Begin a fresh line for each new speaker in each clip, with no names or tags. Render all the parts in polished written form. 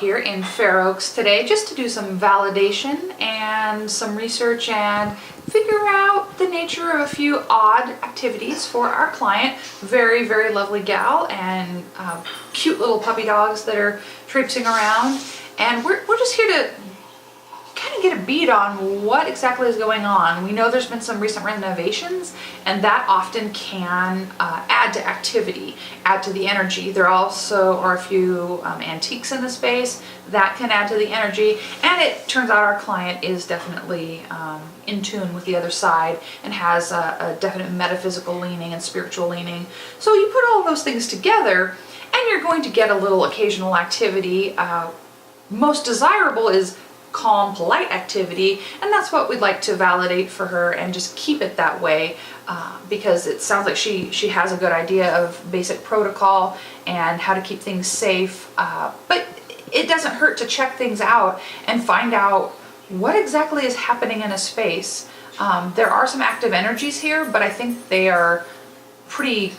here in Fair Oaks today just to do some validation and some research and figure out the nature of a few odd activities for our client. Very, very lovely gal, and cute little puppy dogs that are traipsing around. And we're just here to kind of get a beat on what exactly is going on. We know there's been some recent renovations, and that often can add to activity, add to the energy. There also are a few antiques in the space that can add to the energy, and it turns out our client is definitely in tune with the other side and has a definite metaphysical leaning and spiritual leaning. So you put all those things together and you're going to get a little occasional activity. Most desirable is calm, polite activity, and that's what we'd like to validate for her and just keep it that way, because it sounds like she has a good idea of basic protocol and how to keep things safe, but it doesn't hurt to check things out and find out what exactly is happening in a space. There are some active energies here, but I think they are pretty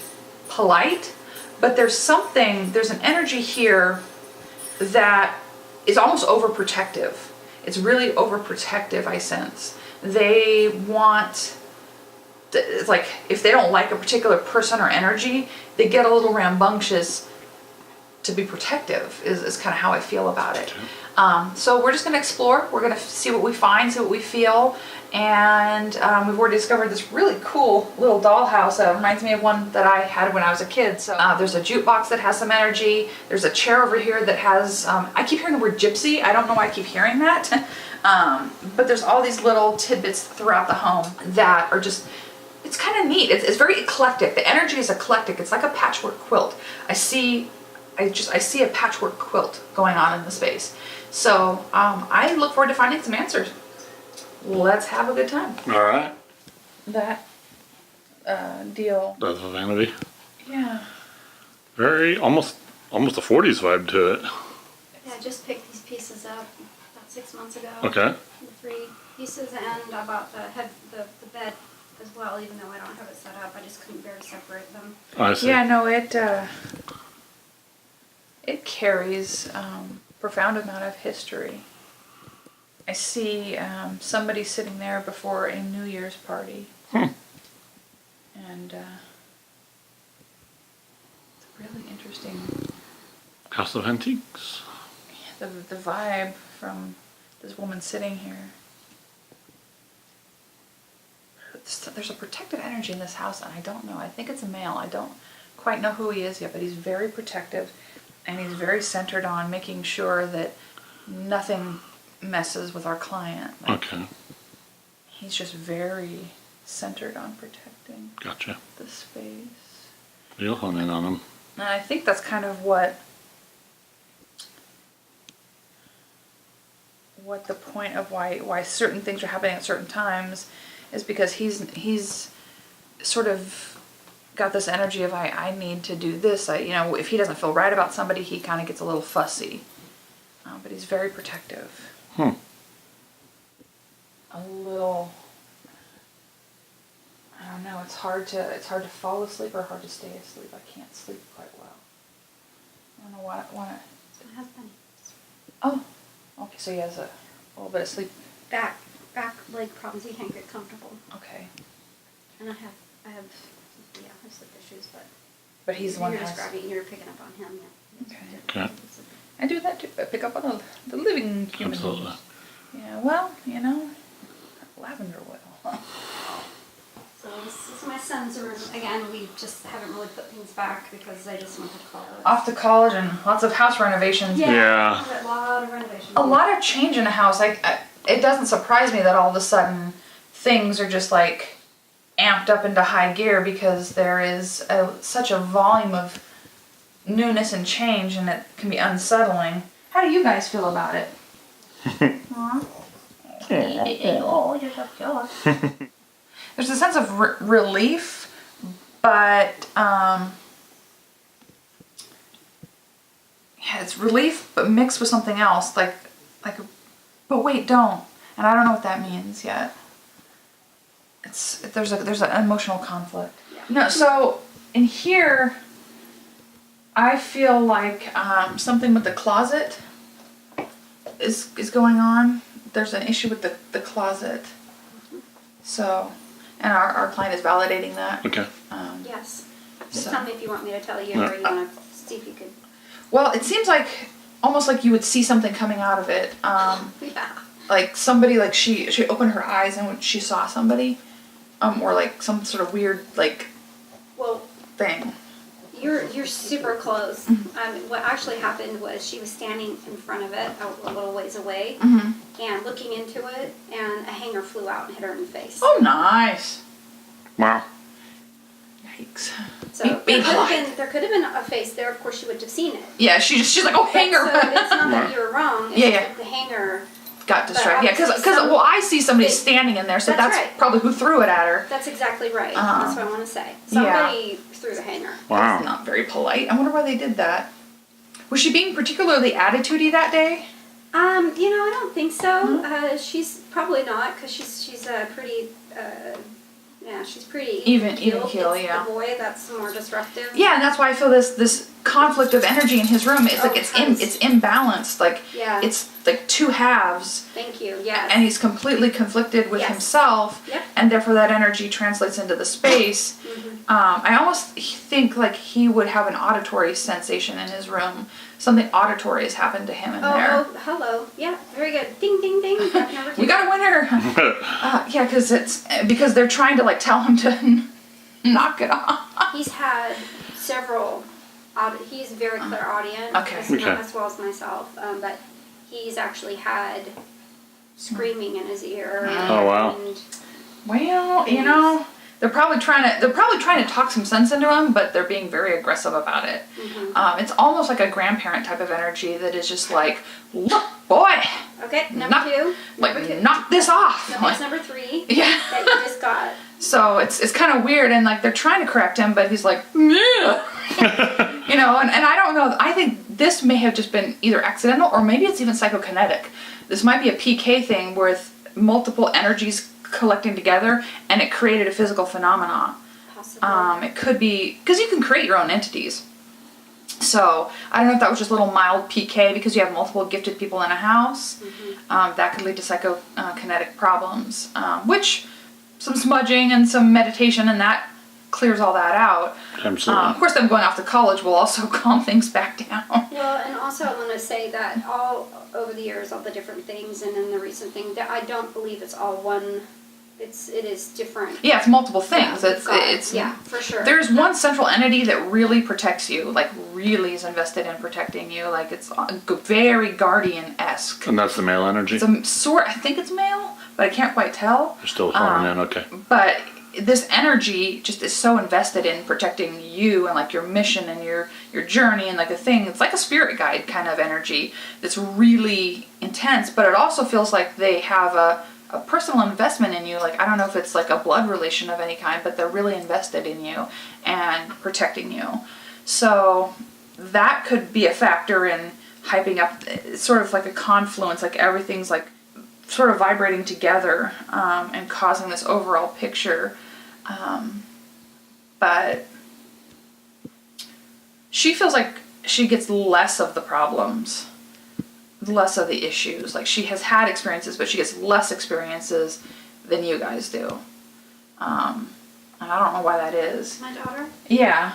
polite, but there's an energy here that is almost overprotective. It's really overprotective, I sense. They want, it's like if they don't like a particular person or energy, they get a little rambunctious to be protective, is kind of how I feel about it. So we're just going to explore. We're going to see what we find, see what we feel. And we've already discovered this really cool little dollhouse that reminds me of one that I had when I was a kid. So there's a jukebox that has some energy. There's a chair over here that has, I keep hearing the word gypsy. I don't know why I keep hearing that. But there's all these little tidbits throughout the home that are just, it's kind of neat. It's very eclectic. The energy is eclectic. It's like a patchwork quilt. I see a patchwork quilt going on in the space. So I look forward to finding some answers. Let's have a good time.
All right.
That deal.
That's a vanity.
Yeah.
Very almost a 40s vibe to it.
Yeah, I just picked these pieces up about 6 months ago.
Okay.
The 3 pieces, and I bought the bed as well, even though I don't have it set up. I just couldn't bear to separate them.
I see.
Yeah, no, it carries profound amount of history. I see somebody sitting there before a New Year's party. And it's really interesting.
House of Antiques.
Yeah, the vibe from this woman sitting here. There's a protective energy in this house, and I don't know. I think it's a male. I don't quite know who he is yet, but he's very protective, and he's very centered on making sure that nothing messes with our client.
Okay.
He's just very centered on protecting
Gotcha.
the space.
You'll hone in on him.
And I think that's kind of what the point of why certain things are happening at certain times is because he's sort of got this energy of I need to do this. If he doesn't feel right about somebody, he kind of gets a little fussy. But he's very protective. A little, I don't know, it's hard to fall asleep or hard to stay asleep. I can't sleep quite well. I don't know why.
It's my husband.
Oh, okay, so he has a little bit of sleep.
Back leg problems. He can't get comfortable.
Okay.
And I have sleep issues,
But he's the one
you're
who has.
describing, you're picking up on him, yeah.
Okay.
I do that too. I pick up on the living human.
Absolutely.
Yeah, well, lavender oil.
So this is my son's room. Again, we just haven't really put things back because I just went to college.
Off to college and lots of house renovations.
Yeah.
A lot of renovations.
A lot of change in a house. It doesn't surprise me that all of a sudden things are just like amped up into high gear because there is such a volume of newness and change, and it can be unsettling. How do you guys feel about it? Oh, you're so cute. There's a sense of relief, but it's relief, but mixed with something else, but wait, don't. And I don't know what that means yet. There's an emotional conflict.
Yeah.
No, so in here, I feel like something with the closet is going on. There's an issue with the closet. So, and our client is validating that.
Okay.
Yes. Just
So-
tell me if you want me to tell you, or you want to see if you could.
Well, it seems like almost like you would see something coming out of it.
Yeah.
Like somebody, like she opened her eyes and when she saw somebody, or like some sort of weird like
Well,
thing.
you're super close. What actually happened was she was standing in front of it a little ways away and looking into it, and a hanger flew out and hit her in the face.
Oh, nice.
Wow.
Yikes.
So
Be
there could have been a face there. Of course, she would have seen it.
Yeah, she's like, oh, hanger.
So it's not that you were wrong. It's
Yeah,
just
yeah.
that the hanger.
Got distracted. Yeah, because
obviously
well, I see somebody
they-
standing in there, so
That's
that's
right.
probably who threw it at her.
That's exactly right.
Uh-huh.
That's what I want to say. Somebody threw the hanger.
Wow.
It's not very polite. I wonder why they did that. Was she being particularly attitudey that day?
I don't think so. She's probably not, because she's pretty. She's pretty
Even
keeled.
keel,
It's
yeah.
the boy that's more disruptive.
Yeah, and that's why I feel this conflict of energy in his room. It's like
tons.
it's imbalanced. Like
Yeah.
it's like two halves,
Thank you. Yes.
and he's completely conflicted with
Yes.
himself,
Yep.
and therefore that energy translates into the space. I almost think like he would have an auditory sensation in his room. Something auditory has happened to him in there.
Oh, hello. Yeah, very good. Ding, ding, ding. That's number 2.
We got a winner. Yeah, because they're trying to like tell him to knock it off.
He's had several. He's very clairaudient.
Okay.
Not as well as myself, but he's actually had screaming in his ear.
Oh, wow.
And
Well, they're probably trying to talk some sense into him, but they're being very aggressive about it. It's almost like a grandparent type of energy that is just like, look, boy,
okay, number
knock,
2.
like
Number 2.
knock this off.
No, that's number 3.
Yeah.
That you just got.
So it's kind of weird, and like they're trying to correct him, but he's like, yeah. And I don't know. I think this may have just been either accidental or maybe it's even psychokinetic. This might be a PK thing with multiple energies collecting together, and it created a physical phenomenon.
Possibly.
It could be because you can create your own entities. So I don't know if that was just a little mild PK because you have multiple gifted people in a house. That could lead to psychokinetic problems, which some smudging and some meditation and that clears all that out.
Absolutely.
Of course, them going off to college will also calm things back down.
Well, and also I want to say that all over the years, all the different things, and then the recent thing, that I don't believe it's all one. It is different.
Yeah, it's multiple things.
Yeah,
It's
yeah, for sure.
There's one central entity that really protects you, like really is invested in protecting you. Like it's very guardian-esque.
And that's the male energy?
It's I think it's male, but I can't quite tell.
You're still calling in, okay.
But this energy just is so invested in protecting you and like your mission and your journey and like a thing. It's like a spirit guide kind of energy that's really intense, but it also feels like they have a personal investment in you. Like, I don't know if it's like a blood relation of any kind, but they're really invested in you and protecting you. So that could be a factor in hyping up. It's sort of like a confluence, like everything's like sort of vibrating together and causing this overall picture. But she feels like she gets less of the problems, less of the issues. Like she has had experiences, but she gets less experiences than you guys do. And I don't know why that is.
My daughter?
Yeah.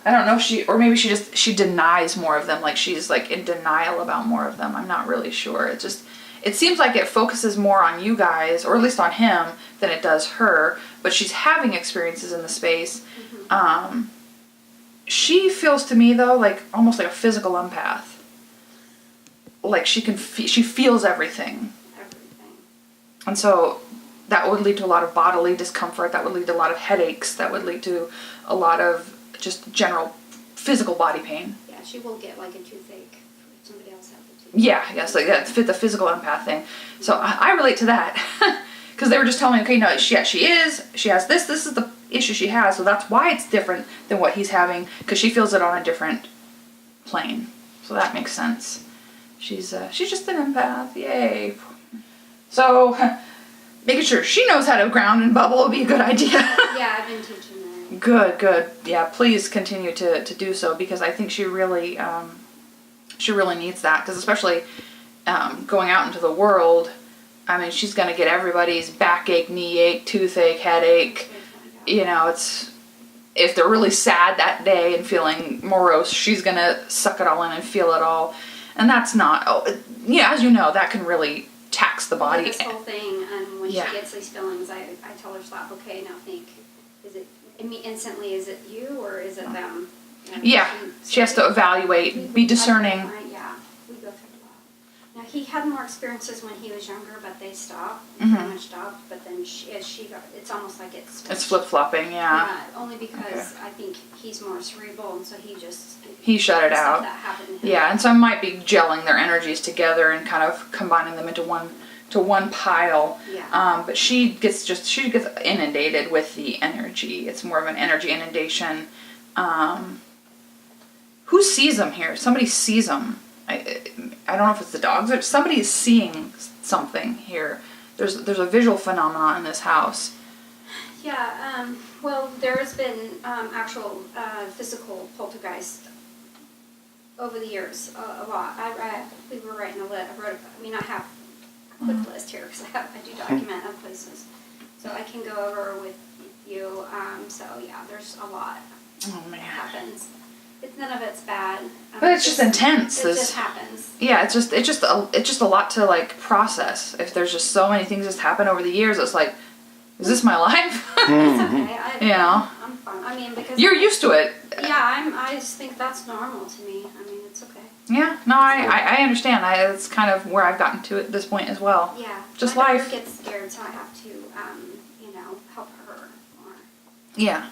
I don't know if or maybe she denies more of them. Like she's like in denial about more of them. I'm not really sure. It seems like it focuses more on you guys, or at least on him, than it does her. But she's having experiences in the space. She feels to me though like almost like a physical empath. Like she feels everything. And so that would lead to a lot of bodily discomfort. That would lead to a lot of headaches. That would lead to a lot of just general physical body pain.
Yeah, she will get like a toothache if somebody else has a toothache.
Yeah, yes, like that fit the physical empath thing. So I relate to that because they were just telling me, okay, no, she has this is the issue she has, so that's why it's different than what he's having, because she feels it on a different plane. So that makes sense. She's just an empath, yay. So making sure she knows how to ground and bubble would be a good idea.
Yeah, I've been teaching her.
Good. Yeah, please continue to do so, because I think she really needs that, because especially going out into the world, I mean, she's going to get everybody's backache, knee ache, toothache, headache. You know, if they're really sad that day and feeling morose, she's going to suck it all in and feel it all. And that's not, as you know, that can really tax the body.
This whole thing, and when she gets these feelings, I tell her, stop, okay, now think, instantly, is it you or is it them? And
she has to evaluate, be discerning.
We go through a lot. Now, he had more experiences when he was younger, but they stopped, pretty much stopped, but then as she got, it's almost like it's
flip-flopping,
only because I think he's more cerebral, and so
he shut it out.
That happened to him.
Yeah, and so it might be gelling their energies together and kind of combining them into one pile.
Yeah.
But she gets inundated with the energy. It's more of an energy inundation. Who sees them here? Somebody sees them. I don't know if it's the dogs or somebody's seeing something here. There's a visual phenomenon in this house.
Yeah. Well, there's been actual physical poltergeist over the years, a lot. We were writing a list. I have a quick list here because I do document of places, so I can go over with you. There's a lot that happens. None of it's bad.
But it's just intense.
It just happens.
Yeah, it's just a lot to like process. If there's just so many things that's happened over the years, it's like, is this my life?
It's okay. I'm fine. I mean, because
you're used to it.
Yeah, I just think that's normal to me. I mean, it's okay.
Yeah, no, I understand. It's kind of where I've gotten to at this point as well.
Yeah,
just
my
life.
daughter gets scared, so I have to, help her more.
Yeah,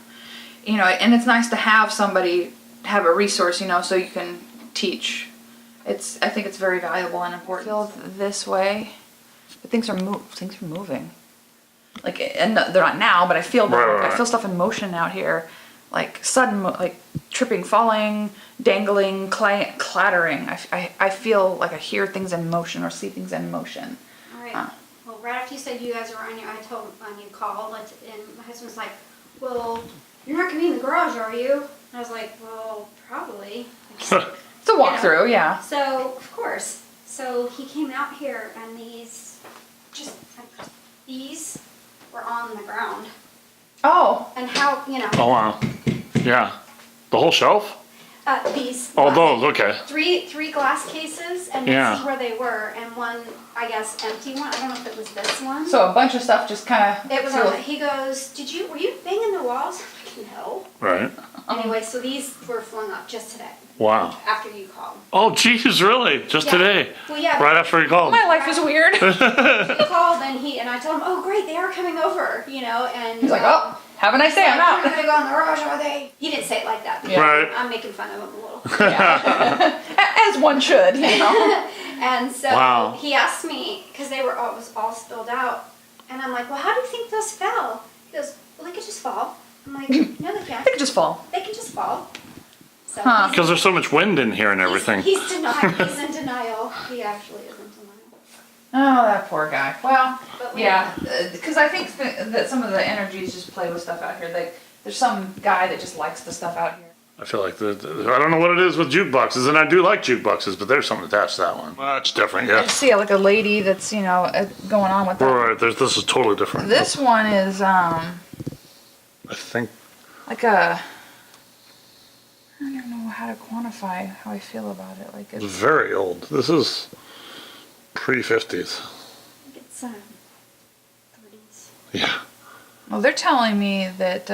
and it's nice to have somebody, have a resource, so you can teach. I think it's very valuable and important. I feel this way, but things are moving. Like, and they're not now, but I feel them.
Right.
I feel stuff in motion out here, like sudden, like tripping, falling, dangling, clattering. I feel like I hear things in motion or see things in motion.
All right. Well, right after you said you guys were on I told when you called, and my husband was like, "Well, you're not gonna be in the garage, are you?" And I was like, "Well, probably."
It's a walkthrough, yeah.
So of course, he came out here, and these were on the ground.
Oh.
And how
Oh wow. Yeah. The whole shelf?
These.
Oh, those. Okay.
Three glass cases, and this is where they were, and one, I guess, empty one. I don't know if it was this one.
So a bunch of stuff just kind of.
It was on. He goes, were you banging the walls? I'm like, no.
Right.
Anyway, so these were flung up just today.
Wow.
After you called.
Oh, geez, really? Just today?
Well, yeah.
Right after he called.
My life is weird.
He called, and I told him, oh, great, they are coming over, and.
He's like, oh, have a nice day, I'm out.
They're going to go in the garage, are they? He didn't say it like that.
Right.
I'm making fun of him a little.
As one should,
And so he asked me, because it was all spilled out, and I'm like, well, how do you think those fell? He goes, well, they could just fall. I'm like, no, they can't.
They can just fall.
They can just fall. So
Because there's so much wind in here and everything.
He's in denial. He actually is in denial.
Oh, that poor guy. Well, because I think that some of the energies just play with stuff out here. There's some guy that just likes the stuff out here.
I feel like I don't know what it is with jukeboxes, and I do like jukeboxes, but there's something attached to that one. Well, it's different,
I
yeah.
just see like a lady that's going on with that.
Right, this is totally different.
This one is
I think
like a. I don't know how to quantify how I feel about it. Like
it's very old. This is pre-50s.
It's 30s.
Yeah.
Well, they're telling me that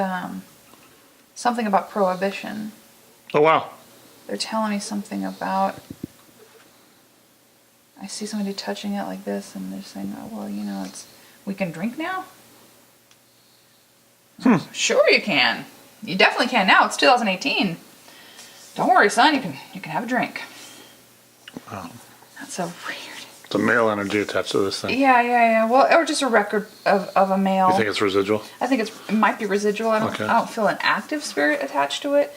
something about prohibition.
Oh wow.
They're telling me something about. I see somebody touching it like this, and they're saying, "Oh well, we can drink now." Sure, you can. You definitely can now. It's 2018. Don't worry, son. You can have a drink.
Wow.
That's so weird.
It's a male energy attached to this thing.
Yeah. Well, or just a record of a male.
You think it's residual?
I think it might be residual. I
Okay.
don't feel an active spirit attached to it,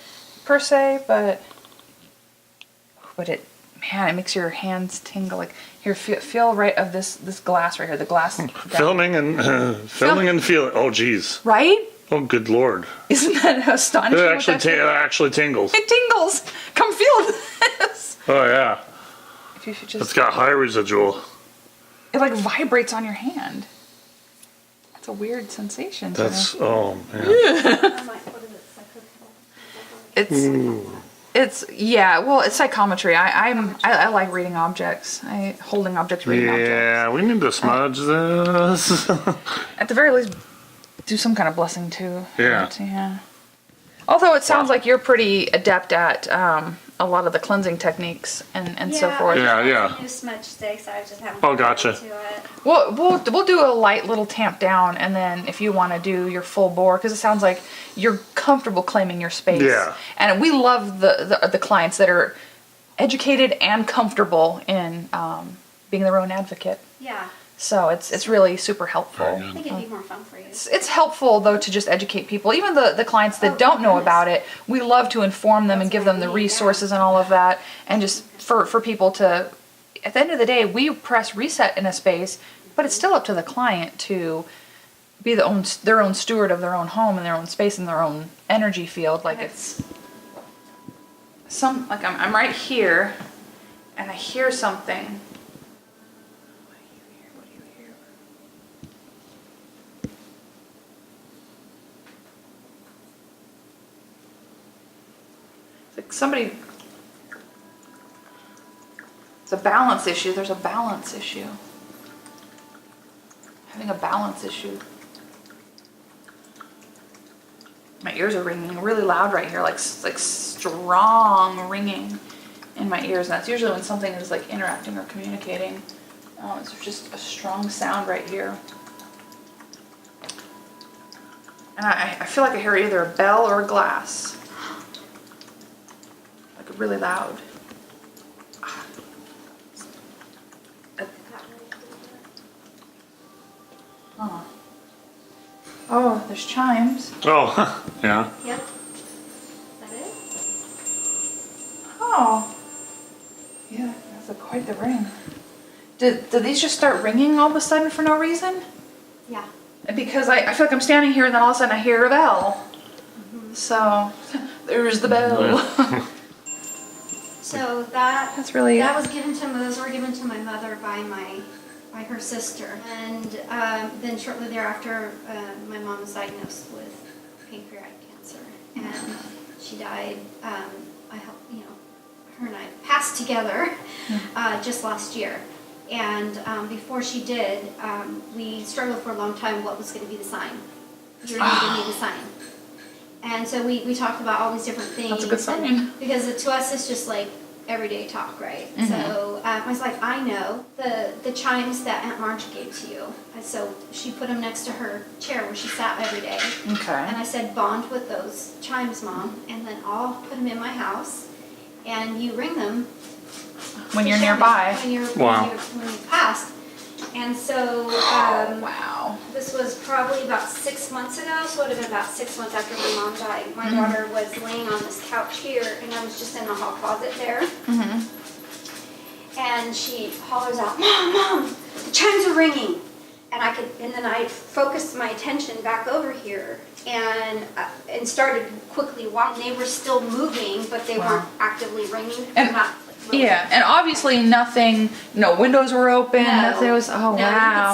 per se, but it makes your hands tingle. Like here, feel right of this glass right here. The glass.
Filming and feeling. Oh geez.
Right?
Oh good lord.
Isn't that astonishing?
It actually tingles.
It tingles. Come feel this.
Oh yeah.
If you should
It's
just,
got high residual.
it like vibrates on your hand. It's a weird sensation.
That's, oh man.
I'm like, what is it?
It's yeah. Well, it's psychometry. I like reading objects. Holding objects, reading objects.
Yeah, we need to smudge this.
At the very least, do some kind of blessing too.
Yeah.
Yeah. Although it sounds like you're pretty adept at a lot of the cleansing techniques and so forth.
Yeah.
New smudge sticks. I just haven't.
Oh, gotcha.
Into it.
We'll do a light little tamp down, and then if you want to do your full bore, because it sounds like you're comfortable claiming your space.
Yeah.
And we love the clients that are educated and comfortable in being their own advocate.
Yeah.
So it's really super helpful.
I think it'd be more fun for you.
It's helpful though to just educate people, even the clients that don't know about it. We love to inform them and give them the resources and all of that, and just for people to, at the end of the day, we press reset in a space, but it's still up to the client to be their own steward of their own home and their own space and their own energy field. Like it's like I'm right here, and I hear something. Like somebody, it's a balance issue. There's a balance issue. Having a balance issue. My ears are ringing really loud right here, like strong ringing in my ears. And that's usually when something is like interacting or communicating. It's just a strong sound right here. And I feel like I hear either a bell or a glass. Really loud. Oh. Oh, there's chimes.
Oh, yeah.
Yep. Is that it?
Oh. Yeah, that's quite the ring. Did these just start ringing all of a sudden for no reason?
Yeah.
Because I feel like I'm standing here and then all of a sudden I hear a bell. Mm-hmm. So, there's the bell.
So
that's really
those were given to my mother by her sister, and then shortly thereafter, my mom was diagnosed with pancreatic cancer, and she died. I helped, her and I passed together just last year, and before she did, we struggled for a long time. What was going to be the sign? We were going to need the sign. And so we talked about all these different things.
That's a good sign.
Because to us, it's just like everyday talk, right? Mm-hmm. So I was like, I know the chimes that Aunt Marge gave to you. And so she put them next to her chair where she sat every day.
Okay.
And I said, bond with those chimes, Mom. And then I'll put them in my house. And you ring them.
When you're nearby.
When you passed. And so,
wow.
This was probably about 6 months ago, so it would have been about 6 months after my mom died. My daughter was laying on this couch here, and I was just in the hall closet there. Mm-hmm. And she hollers out, Mom, the chimes are ringing. And then I focused my attention back over here and started quickly walking. They were still moving, but they weren't actively ringing.
Yeah, and obviously nothing, no windows were open, nothing was, wow.
You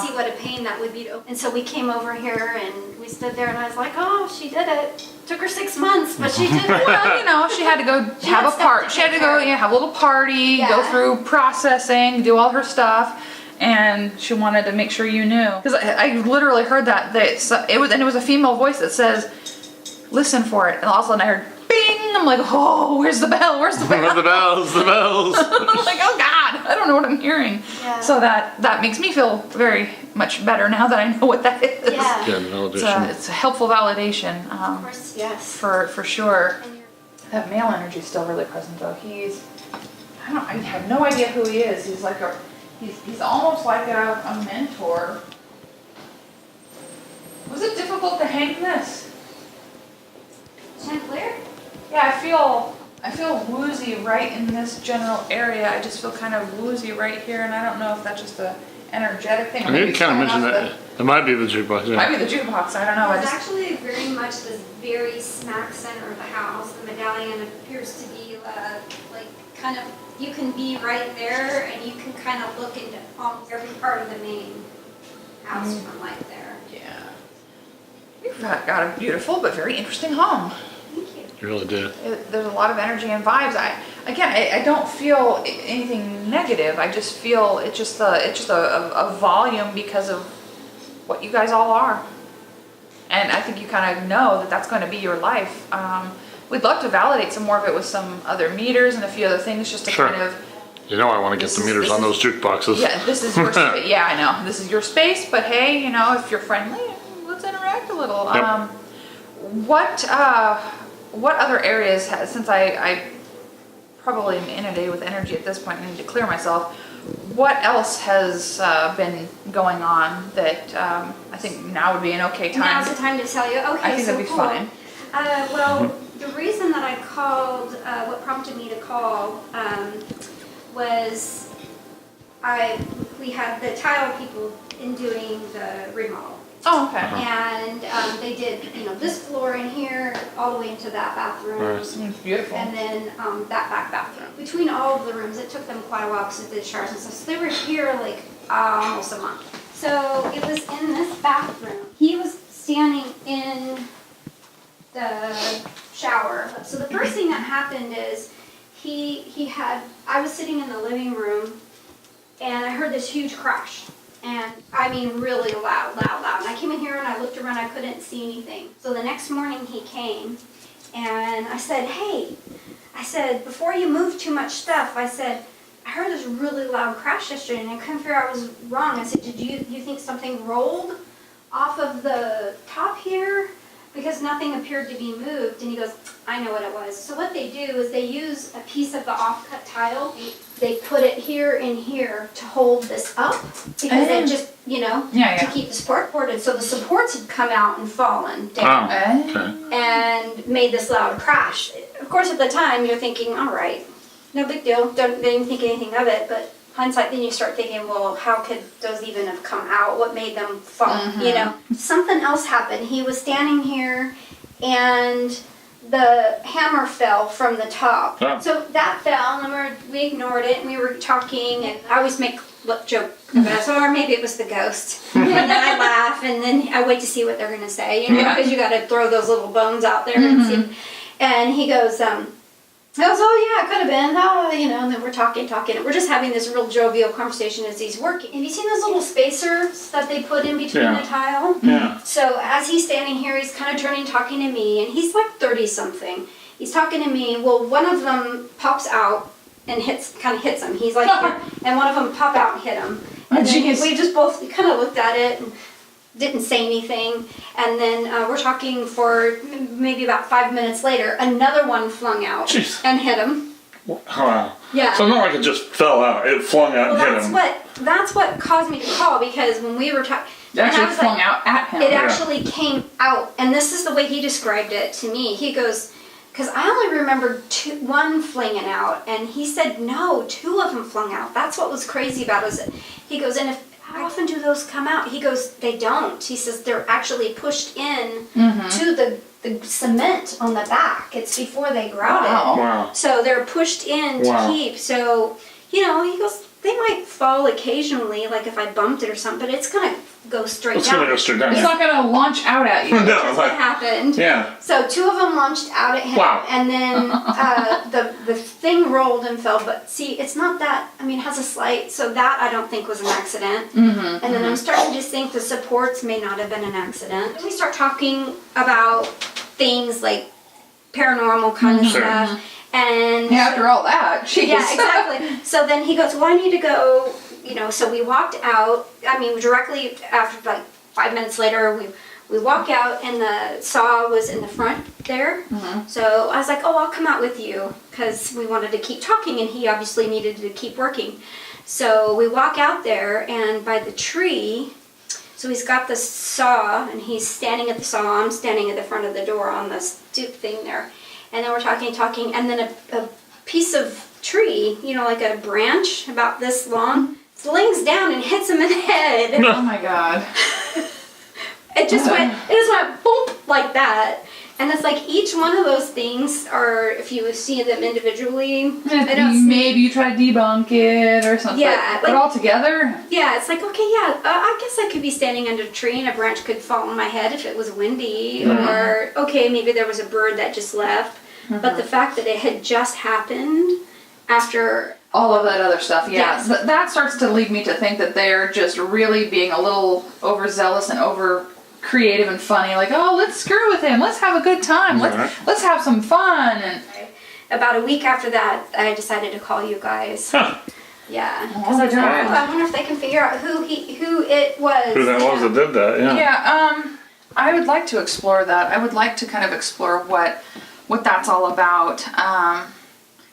could see what a pain that would be to open. And so we came over here and we stood there and I was like, oh, she did it. Took her 6 months, but she did it.
Well, she had to go have a party. She had to go, have a little party, go through processing, do all her stuff. And she wanted to make sure you knew. Because I literally heard that. It was a female voice that says, listen for it. And all of a sudden I heard, bing! I'm like, oh, where's the bell? Where's the bell?
The bells. I'm
like, oh God, I don't know what I'm hearing. Yeah. So that makes me feel very much better now that I know what that is.
Yeah.
Good validation.
It's a helpful validation.
Of course, yes.
For sure. That male energy is still really present though. I have no idea who he is. He's like he's almost like a mentor. Was it difficult to hang this?
Chandelier?
Yeah, I feel woozy right in this general area. I just feel kind of woozy right here, and I don't know if that's just a energetic thing.
I think you kind of mentioned that. It might be the jukebox. Yeah.
Might be the jukebox. I don't know.
It's actually very much the very smack center of the house. The medallion appears to be like kind of, you can be right there and you can kind of look into almost every part of the main house from right there.
Yeah. You've got a beautiful but very interesting home.
Thank you.
You really did.
There's a lot of energy and vibes. I don't feel anything negative. I just feel it's just a volume because of what you guys all are. And I think you kind of know that that's going to be your life. We'd love to validate some more of it with some other meters and a few other things just to
Sure.
kind of.
You know I want to get the meters on those jukeboxes.
Yeah, this is your space. Yeah, I know. This is your space, but hey, you know, if you're friendly, let's interact a little.
Yep.
What other areas, since I probably am inundated with energy at this point, I need to clear myself. What else has been going on that I think now would be an okay time?
Now's the time to tell you. Okay,
I think
so
that'd be
cool.
fine.
Well, the reason that I called, what prompted me to call, was we had the tile people in doing the remodel.
Oh, okay.
And they did, this floor in here, all the way into that bathroom.
Nice.
It's beautiful.
And then that back bathroom. Between all of the rooms, it took them quite a while because they did showers and stuff. So they were here like almost a month. So it was in this bathroom. He was standing in the shower. So the first thing that happened is I was sitting in the living room and I heard this huge crash. And I mean really loud. And I came in here and I looked around, I couldn't see anything. So the next morning he came and I said, hey, before you move too much stuff, I said, I heard this really loud crash yesterday and I couldn't figure out I was wrong. I said, did you think something rolled off of the top here? Because nothing appeared to be moved. And he goes, I know what it was. So what they do is they use a piece of the offcut tile. They put it here and here to hold this up because it just, to keep the support supported. So the supports had come out and fallen down and made this loud crash. Of course, at the time, you're thinking, all right, no big deal. They didn't think anything of it. But hindsight, then you start thinking, well, how could those even have come out? What made them fall? Something else happened. He was standing here and the hammer fell from the top.
Oh.
So that fell and we ignored it and we were talking and I always make joke about it. Or maybe it was the ghost. And then I laugh and then I wait to see what they're going to say, because you got to throw those little bones out there and see. And he goes, oh yeah, it could have been, and then we're talking, and we're just having this real jovial conversation as he's working. Have you seen those little spacers that they put in between the tile?
Yeah.
So as he's standing here, he's kind of turning, talking to me, and he's like 30-something. He's talking to me, well, one of them pops out and kind of hits him. He's like, and one of them pop out and hit him. And then we just both kind of looked at it and didn't say anything, and then we're talking for maybe about 5 minutes later, another one flung out and hit him.
Wow.
Yeah.
So not like it just fell out, it flung out and hit him.
That's what caused me to call, because when we were talking,
it actually flung out at him.
It actually came out, and this is the way he described it to me. He goes, because I only remembered one flinging out, and he said, no, 2 of them flung out. That's what was crazy about it. He goes, and how often do those come out? He goes, they don't. He says they're actually pushed in to the cement on the back. It's before they grout it.
Wow.
So they're pushed in to keep. So, he goes, they might fall occasionally, like if I bumped it or something, but it's going to go straight down.
It's going to go straight down.
It's not going to launch out at you.
No, that's what happened.
Yeah.
So 2 of them launched out at him.
Wow.
And then the thing rolled and fell. But see, it's not that, it has a slight, so that I don't think was an accident. And then I'm starting to think the supports may not have been an accident. Then we start talking about things like paranormal kind of stuff. And
after all that, jeez.
Yeah, exactly. So then he goes, well, I need to go, so we walked out. Directly after, like 5 minutes later, we walk out and the saw was in the front there. So I was like, oh, I'll come out with you, because we wanted to keep talking and he obviously needed to keep working. So we walk out there, and by the tree, so he's got the saw and he's standing at the saw. I'm standing at the front of the door on the stoop thing there. And then we're talking, and then a piece of tree, like a branch about this long, flings down and hits him in the head.
Oh my God.
It just went boom, like that. And it's like each one of those things are, if you see them individually, I don't see.
Maybe you try to debunk it or something.
Yeah,
but
like-
all together.
Yeah, it's like, okay, yeah, I guess I could be standing under a tree and a branch could fall on my head if it was windy, or okay, maybe there was a bird that just left. But the fact that it had just happened after
All of that other stuff, yeah.
Yes.
That starts to lead me to think that they're just really being a little overzealous and over creative and funny. Like, oh, let's screw with him. Let's have a good time. Let's have some fun. And
about a week after that, I decided to call you guys.
Huh.
Yeah, because
Oh,
I wonder if they can figure out who it was.
Who that was that did that? Yeah.
yeah, I would like to explore that. I would like to kind of explore what that's all about.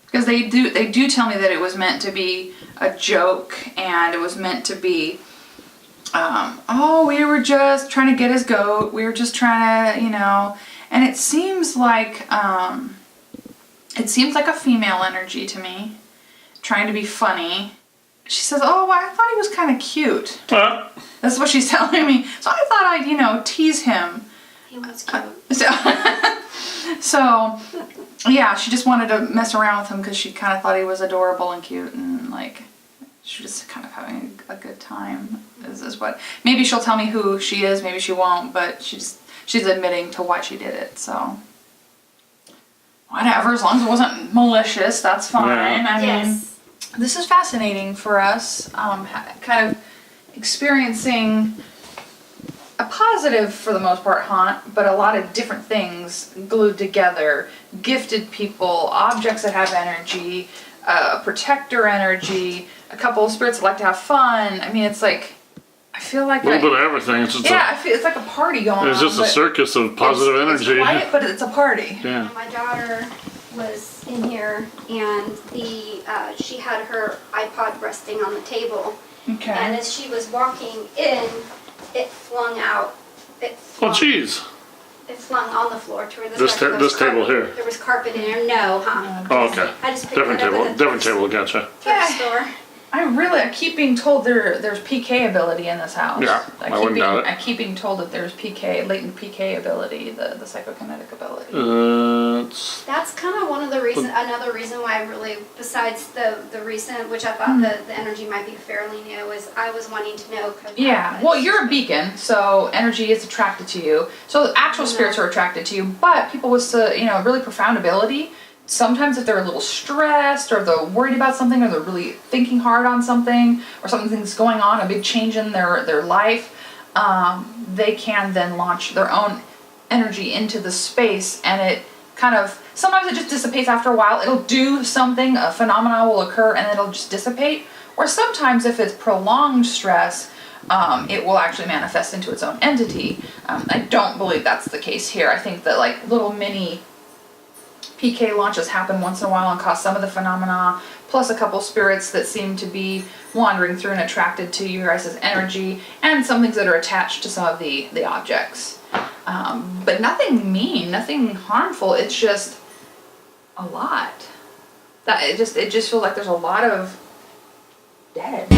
Because they do tell me that it was meant to be a joke, and it was meant to be, we were just trying to get his goat. We were just trying to, and it seems like a female energy to me, trying to be funny. She says, "Oh, I thought he was kind of cute." That's what she's telling me. So I thought I'd, tease him.
He was cute.
So, yeah, she just wanted to mess around with him because she kind of thought he was adorable and cute, and she was just kind of having a good time. Is what maybe she'll tell me who she is, maybe she won't, but she's admitting to why she did it. So whatever, as long as it wasn't malicious, that's fine.
Yeah.
I mean,
Yes.
this is fascinating for us, kind of experiencing a positive, for the most part, haunt, but a lot of different things glued together. Gifted people, objects that have energy, protector energy, a couple of spirits that like to have fun. I mean, it's like, I feel like
A little bit of everything. It's just
I feel it's like a party going on.
it's just a
but
circus of positive
it's
energy.
quiet, but it's a party.
Yeah.
My daughter was in here, and she had her iPod resting on the table,
Okay.
and as she was walking in, it flung out.
Oh, jeez.
It flung on the floor to her.
This table here.
There was carpet in there. No,
Oh, okay.
I just picked
Different
it up
table.
at the
Different table. Gotcha.
thrift store.
I keep being told there's PK ability in this house.
Yeah, I wouldn't doubt it.
I keep being told that there's latent PK ability, the psychokinetic ability.
That's kind of another reason why I really, besides the recent, which I thought the energy might be fairly new, is I was wanting to know.
Yeah, well, you're a beacon, so energy is attracted to you. So actual spirits are attracted to you, but people with really profound ability, sometimes if they're a little stressed, or they're worried about something, or they're really thinking hard on something, or something's going on, a big change in their life, they can then launch their own energy into the space, and it kind of, sometimes it just dissipates after a while. It'll do something, a phenomenon will occur, and it'll just dissipate. Or sometimes if it's prolonged stress, it will actually manifest into its own entity. I don't believe that's the case here. I think that little mini PK launches happen once in a while and cause some of the phenomena, plus a couple spirits that seem to be wandering through and attracted to you guys' energy, and some things that are attached to some of the objects. But nothing mean, nothing harmful. It's just a lot. It just feels like there's a lot of dead.